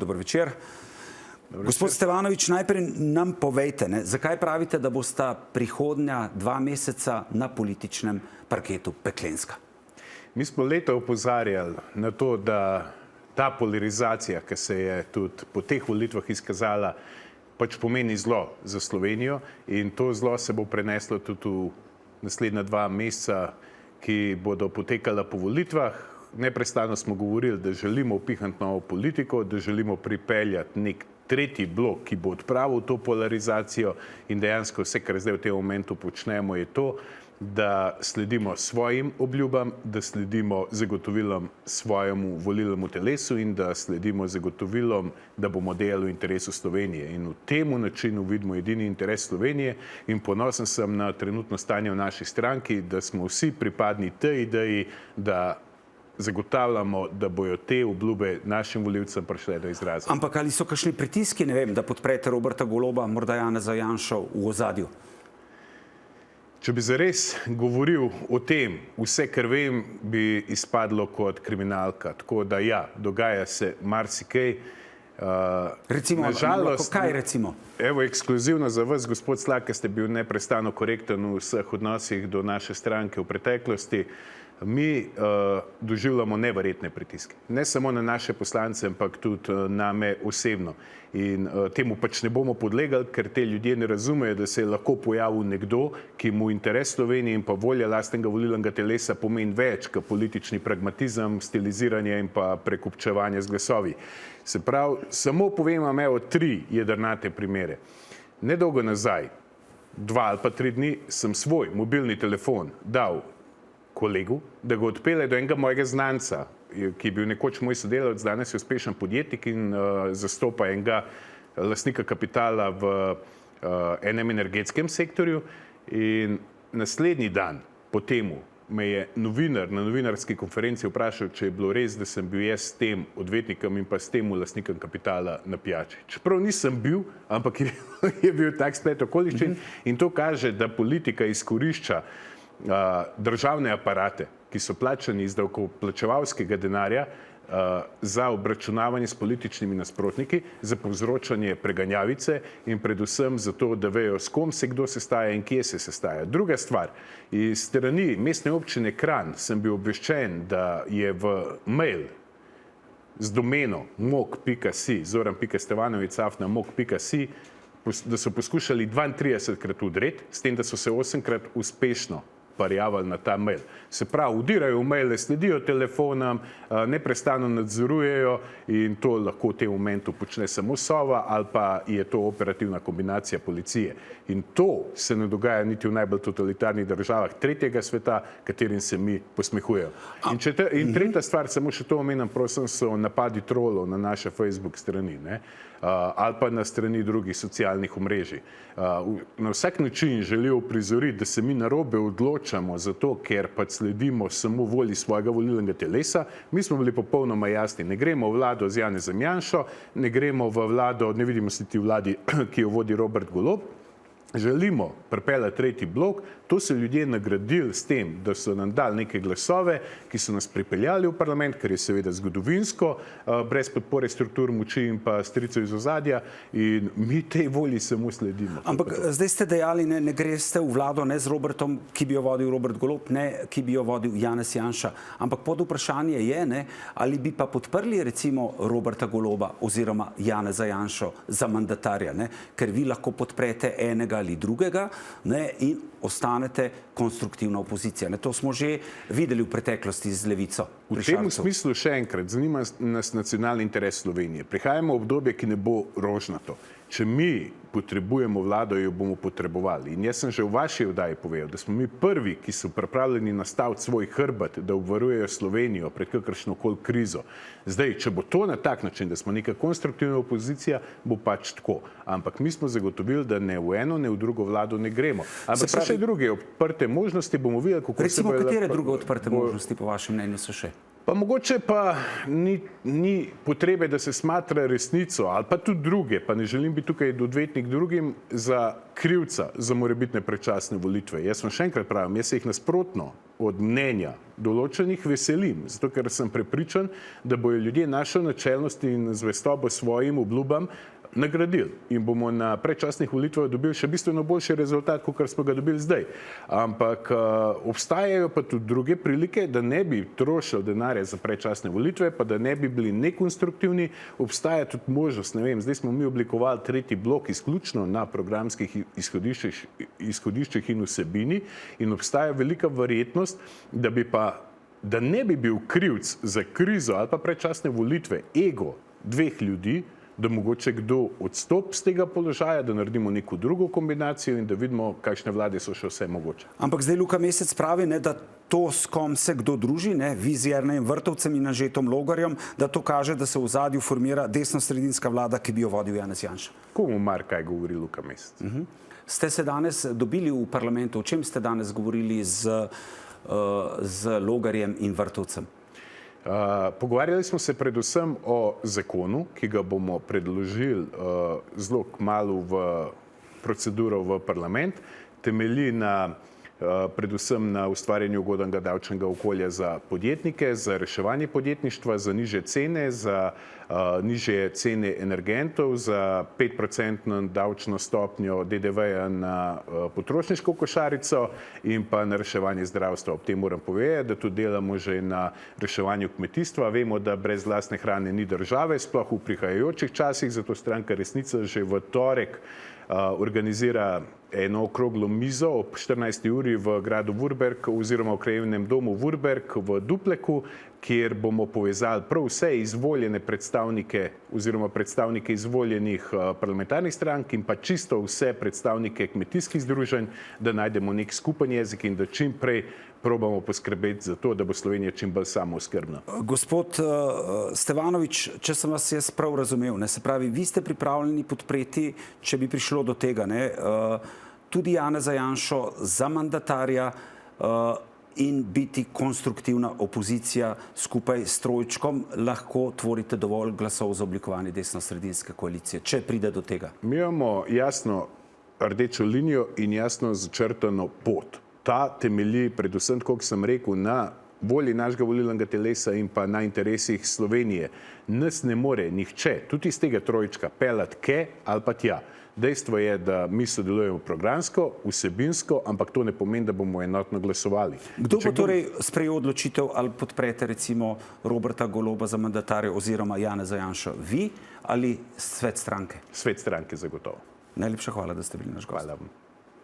dober večer. Gospod Stevanović, najprej nam povejte, zakaj pravite, da bosta prihodnja 2 meseca na političnem parketu peklenska? Mi smo leta opozarjali na to, da ta polarizacija, ki se je tudi po teh volitvah izkazala, pač pomeni zlo za Slovenijo in to zlo se bo preneslo tudi v naslednja 2 meseca, ki bodo potekala po volitvah. Neprestano smo govorili, da želimo upihniti novo politiko, da želimo pripeljati nek tretji blok, ki bo odpravil to polarizacijo in dejansko vse, kar zdaj v tem momentu počnemo, je to, da sledimo svojim obljubam, da sledimo zagotovilom svojemu volilnemu telesu in da sledimo zagotovilom, da bomo delali v interesu Slovenije. In v temu načinu vidimo edini interes Slovenije in ponosen sem na trenutno stanje v naši stranki, da smo vsi pripadni tej ideji, da zagotavljamo, da bojo te obljube našim volivcem prišle do izraza. Ampak ali so kakšni pritiski, ne vem, da podprete Roberta Goloba, morda Janeza Janšo v ozadju? Če bi zares govoril o tem, vse, kar vem, bi izpadlo kot kriminalka. Tako da ja, dogaja se marsikaj. Recimo, kaj recimo? Evo, ekskluzivno za vas, gospod Slak, ki ste bil neprestano korekten v vseh odnosih do naše stranke v preteklosti. Mi doživljamo neverjetne pritiske. Ne samo na naše poslance, ampak tudi name osebno. In temu pač ne bomo podlegali, ker te ljudje ne razumejo, da se je lahko pojavil nekdo, ki mu interes Slovenije in pa volja lastnega volilnega telesa pomeni več kot politični pragmatizem, stiliziranje in pa prekupčevanje z glasovi. Se pravi, samo povem vam 3 jedrnate primere. Nedolgo nazaj, 2 ali pa 3 dni, sem svoj mobilni telefon dal kolegu, da ga odpelje do enega mojega znanca, ki je bil nekoč moj sodelavec, danes je uspešen podjetnik in zastopa enega lastnika kapitala v enem energetskem sektorju. In naslednji dan po temu me je novinar na novinarski konferenci vprašal, če je bilo res, da sem bil jaz s tem odvetnikom in pa s tem lastnikom kapitala na pijači. Čeprav nisem bil, ampak je bil tak splet okoliščin in to kaže, da politika izkorišča državne aparate, ki so plačani iz davkoplačevalskega denarja za obračunavanje s političnimi nasprotniki, za povzročanje preganjavice in predvsem za to, da vejo, s kom se kdo sestaja in kje se sestaja. Druga stvar, iz strani mestne občine Kranj sem bil obveščen, da je v mail z domeno mok.si, zoran.stevanovic@mok.si, da so poskušali 32-krat vdreti, s tem, da so se 8-krat uspešno parjavali na ta mail. Se pravi, vdirajo v maile, sledijo telefonam, neprestano nadzorujejo in to lahko v tem momentu počne samo Sova ali pa je to operativna kombinacija policije. In to se ne dogaja niti v najbolj totalitarnih državah tretjega sveta, katerim se mi posmehujejo. In tretja stvar, samo še to omenjam, prosim, so napadi trolov na naše Facebook strani, ali pa na strani drugih socialnih omrežij. Na vsak način želijo uprizoriti, da se mi narobe odločamo zato, ker pa sledimo samo volji svojega volilnega telesa. Mi smo bili popolnoma jasni, ne gremo v vlado z Janezom Janšo, ne gremo v vlado, ne vidimo se ti vladi, ki jo vodi Robert Golob. Želimo pripeljati tretji blok, to so ljudje nagradili s tem, da so nam dali neke glasove, ki so nas pripeljali v parlament, kar je seveda zgodovinsko, brez podpore struktur moči in pa stricev iz ozadja in mi tej volji samo sledimo. Ampak zdaj ste dejali, ne greste v vlado ne z Robertom, ki bi jo vodil Robert Golob, ne ki bi jo vodil Janez Janša. Ampak pod vprašanje je, ali bi pa podprli recimo Roberta Goloba oziroma Janeza Janšo za mandatarja, ker vi lahko podprete enega ali drugega in ostanete konstruktivna opozicija. To smo že videli v preteklosti z Levico. V tem smislu še enkrat, zanima nas nacionalni interes Slovenije. Prihajamo v obdobje, ki ne bo rožnato. Če mi potrebujemo vlado, jo bomo potrebovali. In jaz sem že v vaši oddaji povedal, da smo mi prvi, ki so pripravljeni nastaviti svoj hrbet, da obvarujejo Slovenijo pred kakršnokoli krizo. Zdaj, če bo to na tak način, da smo neka konstruktivna opozicija, bo pač tako. Ampak mi smo zagotovili, da ne v eno, ne v drugo vlado ne gremo. Ampak so še druge odprte možnosti, bomo videli, kako se bo... Recimo, katere druge odprte možnosti po vašem mnenju so še? Pa mogoče pa ni potrebe, da se smatra resnico ali pa tudi druge, pa ne želim biti tukaj odvetnik drugim, za krivca za morebitne predčasne volitve. Jaz vam še enkrat pravim, jaz se jih nasprotno od mnenja določenih veselim, zato ker sem prepričan, da bojo ljudje našo načelnost in zvestobo svojim obljubam nagradili in bomo na predčasnih volitvah dobili še bistveno boljši rezultat, kot smo ga dobili zdaj. Ampak obstajajo pa tudi druge prilike, da ne bi trošili denarja za predčasne volitve, pa da ne bi bili nekonstruktivni. Obstaja tudi možnost, ne vem, zdaj smo mi oblikovali tretji blok izključno na programskih izhodiščih in vsebini in obstaja velika verjetnost, da ne bi bil krivc za krizo ali pa predčasne volitve ego dveh ljudi, da mogoče kdo odstop z tega položaja, da naredimo neko drugo kombinacijo in da vidimo, kakšne vlade so še vse mogoče. Ampak zdaj Luka Mesec pravi, ne, da to, s kom se kdo druži, ne, vi z Jernejem Vrtovcem in Anžetom Logarjem, da to kaže, da se v ozadju formira desnosredinska vlada, ki bi jo vodil Janez Janša. Komu mar kaj govori Luka Mesec? Ste se danes dobili v parlamentu, o čem ste danes govorili z Logarjem in Vrtovcem? Pogovarjali smo se predvsem o zakonu, ki ga bomo predložili zelo kmalu v proceduro v parlament. Temelji predvsem na ustvarjanju ugodnega davčnega okolja za podjetnike, za reševanje podjetništva, za nižje cene, za nižje cene energentov, za 5% davčno stopnjo DDV-ja na potrošniško košarico in pa na reševanje zdravstva. Ob tem moram povedati, da tudi delamo že na reševanju kmetijstva. Vemo, da brez lastne hrane ni države, sploh v prihajajočih časih, zato stranka Resnica že v torek organizira eno okroglo mizo ob 14. uri v gradu Vurberk oziroma v krajevnem domu Vurberk v Dupleku, kjer bomo povezali prav vse izvoljene predstavnike oziroma predstavnike izvoljenih parlamentarnih strank in pa čisto vse predstavnike kmetijskih združenj, da najdemo nek skupen jezik in da čim prej probamo poskrbeti za to, da bo Slovenija čim bolj samooskrbna. Gospod Stevanovič, če sem vas jaz prav razumel, ne, se pravi, vi ste pripravljeni podpreti, če bi prišlo do tega, ne, tudi Janeza Janšo za mandatarja in biti konstruktivna opozicija skupaj s trojčkom, lahko tvorite dovolj glasov za oblikovanje desno-sredinske koalicije, če pride do tega? Mi imamo jasno rdečo linijo in jasno začrtano pot. Ta temelji predvsem, kot sem rekel, na volji našega volilnega telesa in pa na interesih Slovenije. Nas ne more nihče, tudi iz tega trojčka, peljati ke ali pa tja. Dejstvo je, da mi sodelujemo programsko, vsebinsko, ampak to ne pomeni, da bomo enotno glasovali. Kdo bo torej sprejel odločitev, ali podprete recimo Roberta Goloba za mandatarja oziroma Janeza Janšo? Vi ali svet stranke? Svet stranke zagotovo. Najlepša hvala, da ste bili naš gost. Hvala vam.